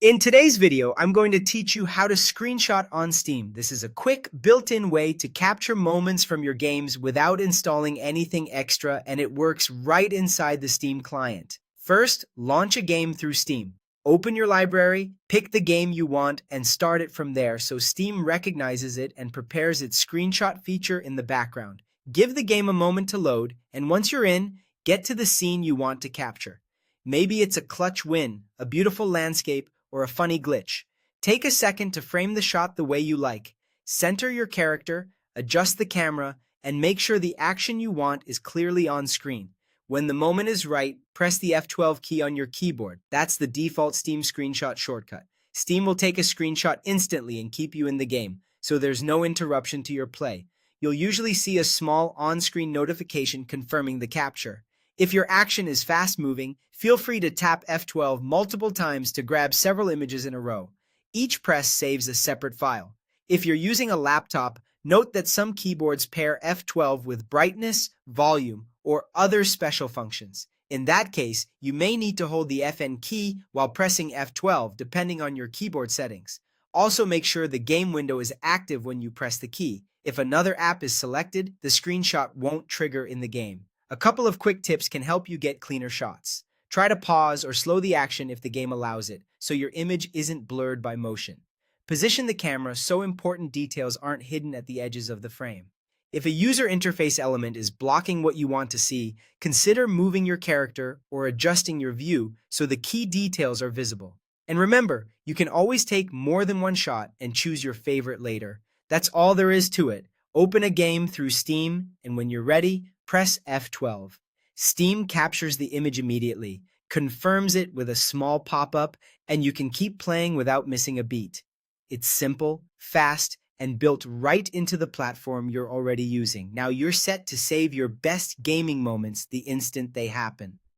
In today's video, I'm going to teach you how to screenshot on Steam. This is a quick, built-in way to capture moments from your games without installing anything extra, and it works right inside the Steam client. First, launch a game through Steam. Open your library, pick the game you want, and start it from there so Steam recognizes it and prepares its screenshot feature in the background. Give the game a moment to load, and once you're in, get to the scene you want to capture. Maybe it's a clutch win, a beautiful landscape, or a funny glitch. Take a second to frame the shot the way you like. Center your character, adjust the camera, and make sure the action you want is clearly on screen. When the moment is right, press the F12 key on your keyboard. That's the default Steam screenshot shortcut. Steam will take a screenshot instantly and keep you in the game, so there's no interruption to your play. You'll usually see a small on-screen notification confirming the capture. If your action is fast-moving, feel free to tap F12 multiple times to grab several images in a row. Each press saves a separate file. If you're using a laptop, note that some keyboards pair F12 with brightness, volume, or other special functions. In that case, you may need to hold the FN key while pressing F12, depending on your keyboard settings. Also, make sure the game window is active when you press the key. If another app is selected, the screenshot won't trigger in the game. A couple of quick tips can help you get cleaner shots. Try to pause or slow the action if the game allows it, so your image isn't blurred by motion. Position the camera so important details aren't hidden at the edges of the frame. If a user interface element is blocking what you want to see, consider moving your character or adjusting your view so the key details are visible. And remember, you can always take more than one shot and choose your favorite later. That's all there is to it. Open a game through Steam, and when you're ready, press F12. Steam captures the image immediately, confirms it with a small pop-up, and you can keep playing without missing a beat. It's simple, fast, and built right into the platform you're already using. Now you're set to save your best gaming moments the instant they happen.